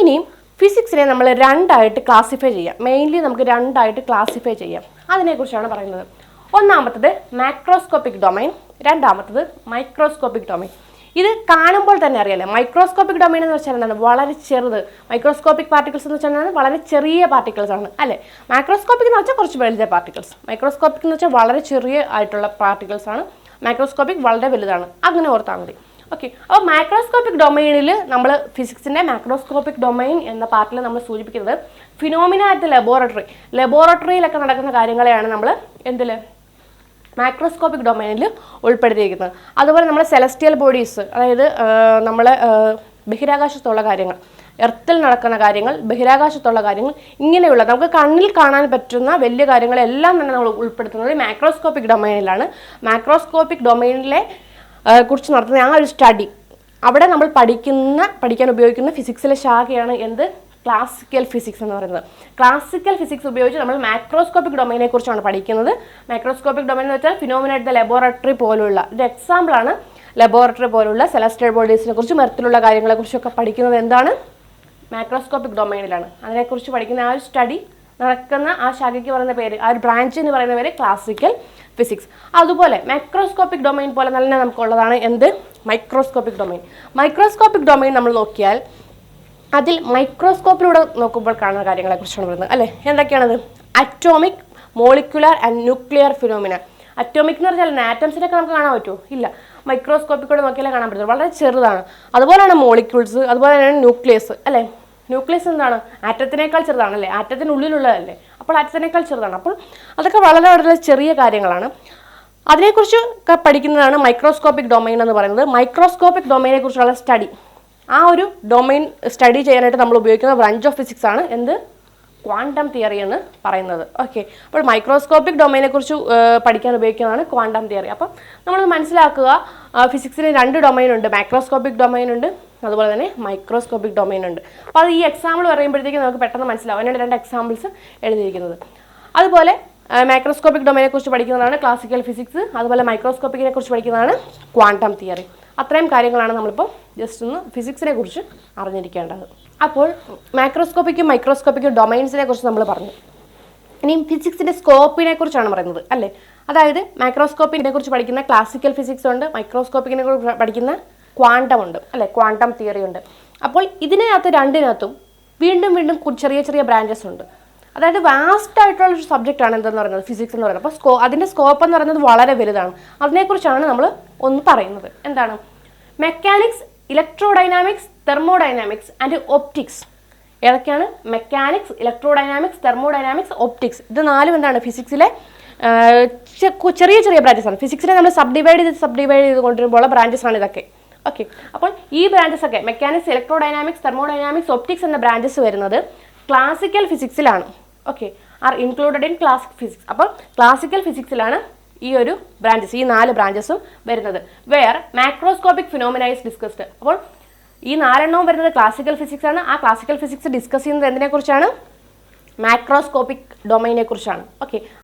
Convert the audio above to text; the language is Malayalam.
ഇനിയും ഫിസിക്സിനെ നമ്മൾ രണ്ടായിട്ട് ക്ലാസിഫൈ ചെയ്യാം. മെയിൻലി നമുക്ക് രണ്ടായിട്ട് ക്ലാസിഫൈ ചെയ്യാം. അതിനെക്കുറിച്ചാണ് പറയുന്നത്. ഒന്നാമത്തത് മാക്രോസ്കോപ്പിക് ഡൊമൈൻ, രണ്ടാമത്തത് മൈക്രോസ്കോപ്പിക് ഡൊമൈൻ. ഇത് കാണുമ്പോൾ തന്നെ അറിയാലോ, മൈക്രോസ്കോപ്പിക് ഡൊമൈൻ എന്ന് വെച്ചാൽ എന്താണ്? വളരെ ചെറുത്. മൈക്രോസ്കോപ്പിക് പാർട്ടിക്കിൾസ് എന്ന് വെച്ചാൽ വളരെ ചെറിയ പാർട്ടിക്കിൾസ് ആണ് അല്ലേ? മാക്രോസ്കോപ്പിക് എന്ന് വെച്ചാൽ കുറച്ച് വലുത് പാർട്ടിക്കിൾസ്. മൈക്രോസ്കോപ്പിക് എന്ന് വെച്ചാൽ വളരെ ചെറിയ ആയിട്ടുള്ള പാർട്ടിക്കിൾസ് ആണ്. മാക്രോസ്കോപ്പിക് വളരെ വലുതാണ്. അങ്ങനെ ഓർത്താൽ മതി. ഓക്കെ, അപ്പോൾ മാക്രോസ്കോപ്പിക് ഡൊമൈനിൽ നമ്മൾ ഫിസിക്സിൻ്റെ മാക്രോസ്കോപ്പിക് ഡൊമൈൻ എന്ന പാർട്ടിൽ നമ്മൾ സൂചിപ്പിക്കുന്നത് ഫിനോമിന അറ്റ് ലബോറട്ടറിയിലൊക്കെ നടക്കുന്ന കാര്യങ്ങളെയാണ് നമ്മൾ എന്തിൽ മാക്രോസ്കോപ്പിക് ഡൊമൈനിൽ ഉൾപ്പെടുത്തിയിരിക്കുന്നത്. അതുപോലെ നമ്മൾ സെലസ്റ്റിയൽ ബോഡീസ്, അതായത് നമ്മൾ ബഹിരാകാശത്തുള്ള കാര്യങ്ങൾ, എർത്തിൽ നടക്കുന്ന കാര്യങ്ങൾ, ബഹിരാകാശത്തുള്ള കാര്യങ്ങൾ, ഇങ്ങനെയുള്ള നമുക്ക് കണ്ണിൽ കാണാൻ പറ്റുന്ന വലിയ കാര്യങ്ങളെല്ലാം തന്നെ നമ്മൾ ഉൾപ്പെടുത്തുന്നത് മാക്രോസ്കോപ്പിക് ഡൊമൈനിലാണ്. മാക്രോസ്കോപ്പിക് ഡൊമൈനിലെ കുറിച്ച് നടത്തുന്ന ആ ഒരു സ്റ്റഡി, അവിടെ നമ്മൾ പഠിക്കാൻ ഉപയോഗിക്കുന്ന ഫിസിക്സിലെ ശാഖയാണ് എന്ത്? ക്ലാസിക്കൽ ഫിസിക്സ് എന്ന് പറയുന്നത്. ക്ലാസിക്കൽ ഫിസിക്സ് ഉപയോഗിച്ച് നമ്മൾ മാക്രോസ്കോപ്പിക് ഡൊമൈനെ കുറിച്ചാണ് പഠിക്കുന്നത്. മാക്രോസ്കോപ്പിക് ഡൊമൈൻ എന്ന് വെച്ചാൽ ഫിനോമിന അറ്റ് ദ ലബോറട്ടറി പോലുള്ള ഒരു എക്സാമ്പിളാണ് ലബോറട്ടറി പോലുള്ള സെലസ്റ്റിയൽ ബോഡീസിനെ കുറിച്ചും എർത്തിലുള്ള കാര്യങ്ങളെക്കുറിച്ചൊക്കെ പഠിക്കുന്നത് എന്താണ്? മാക്രോസ്കോപ്പിക് ഡൊമൈനിലാണ്. അതിനെക്കുറിച്ച് പഠിക്കുന്ന ആ ഒരു സ്റ്റഡി നടക്കുന്ന ആ ശാഖയ്ക്ക് പറയുന്ന പേര്, ആ ഒരു ബ്രാഞ്ചിന് പറയുന്ന പേര് ക്ലാസിക്കൽ ഫിസിക്സ്. അതുപോലെ മൈക്രോസ്കോപ്പിക് ഡൊമൈൻ പോലെ തന്നെ നമുക്കുള്ളതാണ് എന്ത്? Microscopic domain. മൈക്രോസ്കോപ്പിക് ഡൊമൈൻ നമ്മൾ നോക്കിയാൽ അതിൽ മൈക്രോസ്കോപ്പിലൂടെ നോക്കുമ്പോൾ കാണുന്ന കാര്യങ്ങളെക്കുറിച്ചാണ് പറയുന്നത് അല്ലേ? എന്തൊക്കെയാണത്? Atomic, molecular and nuclear phenomena. Atomic എന്ന് പറഞ്ഞാൽ ആറ്റംസിനൊക്കെ നമുക്ക് കാണാൻ പറ്റുമോ? ഇല്ല, മൈക്രോസ്കോപ്പിക്കൂടെ നോക്കിയാലേ കാണാൻ പറ്റുള്ളൂ, വളരെ ചെറുതാണ്. അതുപോലെയാണ് മോളിക്യൂൾസ്, അതുപോലെ തന്നെയാണ് ന്യൂക്ലിയസ് അല്ലേ? ന്യൂക്ലിയസ് എന്താണ്? ആറ്റത്തിനേക്കാൾ ചെറുതാണല്ലേ? ആറ്റത്തിനുള്ളിലുള്ളതല്ലേ? അപ്പോൾ ആറ്റത്തിനേക്കാൾ ചെറുതാണ്. അപ്പോൾ അതൊക്കെ വളരെ വളരെ ചെറിയ കാര്യങ്ങളാണ്. അതിനെക്കുറിച്ച് പഠിക്കുന്നതാണ് മൈക്രോസ്കോപ്പിക് ഡൊമൈൻ എന്ന് പറയുന്നത്. മൈക്രോസ്കോപ്പിക് ഡൊമൈനെ കുറിച്ചുള്ള സ്റ്റഡി, ആ ഒരു ഡൊമൈൻ സ്റ്റഡി ചെയ്യാനായിട്ട് നമ്മൾ ഉപയോഗിക്കുന്ന ബ്രാഞ്ച് ഓഫ് ഫിസിക്സ് ആണ് എന്ത്? ക്വാണ്ടം തിയറി എന്ന് പറയുന്നത്. ഓക്കെ, അപ്പോൾ മൈക്രോസ്കോപ്പിക് ഡൊമൈനെ കുറിച്ച് പഠിക്കാൻ ഉപയോഗിക്കുന്നതാണ് ക്വാണ്ടം തിയറി. അപ്പം നമ്മൾ മനസ്സിലാക്കുക, ഫിസിക്സിന് രണ്ട് ഡൊമൈൻ ഉണ്ട്, മാക്രോസ്കോപ്പിക് ഡൊമൈൻ ഉണ്ട്, അതുപോലെ തന്നെ മൈക്രോസ്കോപ്പിക് ഡൊമൈൻ ഉണ്ട്. അപ്പോൾ അത് ഈ എക്സാമ്പിൾ പറയുമ്പോഴത്തേക്കും നമുക്ക് പെട്ടെന്ന് മനസ്സിലാവും. അതിനാണ് രണ്ട് എക്സാമ്പിൾസ് എഴുതിയിരിക്കുന്നത്. അതുപോലെ മാക്രോസ്കോപ്പിക് ഡൊമൈനെ കുറിച്ച് പഠിക്കുന്നതാണ് ക്ലാസിക്കൽ ഫിസിക്സ്, അതുപോലെ മൈക്രോസ്കോപ്പിക്കിനെ കുറിച്ച് പഠിക്കുന്നതാണ് ക്വാണ്ടം തിയറി. അത്രയും കാര്യങ്ങളാണ് നമ്മളിപ്പോൾ ജസ്റ്റ് ഒന്ന് ഫിസിക്സിനെ കുറിച്ച് അറിഞ്ഞിരിക്കേണ്ടത്. അപ്പോൾ മാക്രോസ്കോപ്പിക്കും മൈക്രോസ്കോപ്പിക്കും ഡൊമൈൻസിനെ കുറിച്ച് നമ്മൾ പറഞ്ഞു. ഇനിയും ഫിസിക്സിൻ്റെ സ്കോപ്പിനെ കുറിച്ചാണ് പറയുന്നത് അല്ലേ? അതായത് മാക്രോസ്കോപ്പിനെ കുറിച്ച് പഠിക്കുന്ന ക്ലാസിക്കൽ ഫിസിക്സ് ഉണ്ട്, മൈക്രോസ്കോപ്പിക്കിനെ കുറിച്ച് പഠിക്കുന്ന ക്വാണ്ടം ഉണ്ട് അല്ലേ? ക്വാണ്ടം തിയറി ഉണ്ട്. അപ്പോൾ ഇതിനകത്ത് രണ്ടിനകത്തും വീണ്ടും വീണ്ടും ചെറിയ ചെറിയ ബ്രാഞ്ചസ് ഉണ്ട്. അതായത് വാസ്റ്റ് ആയിട്ടുള്ള ഒരു സബ്ജക്റ്റാണ് എന്തെന്ന് പറയുന്നത് ഫിസിക്സ് എന്ന് പറയുന്നത്. അപ്പോൾ അതിൻ്റെ സ്കോപ്പ് എന്ന് പറയുന്നത് വളരെ വലുതാണ്. അതിനെക്കുറിച്ചാണ് നമ്മൾ ഒന്ന് പറയുന്നത്. എന്താണ്? Mechanics, electrodynamics, thermodynamics and optics. ഏതൊക്കെയാണ്? Mechanics, electrodynamics, thermodynamics, optics. ഇത് നാലും എന്താണ്? ഫിസിക്സിലെ ചെറിയ ചെറിയ ബ്രാഞ്ചസ് ആണ്. ഫിസിക്സിനെ നമ്മൾ സബ്ഡിവൈഡ് ചെയ്ത് കൊണ്ടുവരുമ്പോൾ ബ്രാഞ്ചസ് ആണ് ഇതൊക്കെ. ഓക്കെ, അപ്പോൾ ഈ ബ്രാഞ്ചസ് ഒക്കെ മെക്കാനിക്സ്, ഇലക്ട്രോഡൈനാമിക്സ്, തെർമോഡൈനാമിക്സ്, ഒപ്റ്റിക്സ് എന്ന ബ്രാഞ്ചസ് വരുന്നത് ക്ലാസിക്കൽ ഫിസിക്സിലാണ്. Okay, are included in classic physics. അപ്പോൾ ക്ലാസിക്കൽ ഫിസിക്സിലാണ് ഈ ഒരു ബ്രാഞ്ചസ്, ഈ 4 ബ്രാഞ്ചസും വരുന്നത്. Where macroscopic phenomena is discussed. അപ്പോൾ ഈ 4 വരുന്നത് ക്ലാസിക്കൽ ഫിസിക്സ് ആണ്. ആ ക്ലാസിക്കൽ ഫിസിക്സ് ഡിസ്കസ് ചെയ്യുന്നത് എന്തിനെക്കുറിച്ചാണ്? മാക്രോസ്കോപ്പിക് ഡൊമൈനെ കുറിച്ചാണ്. ഓക്കെ,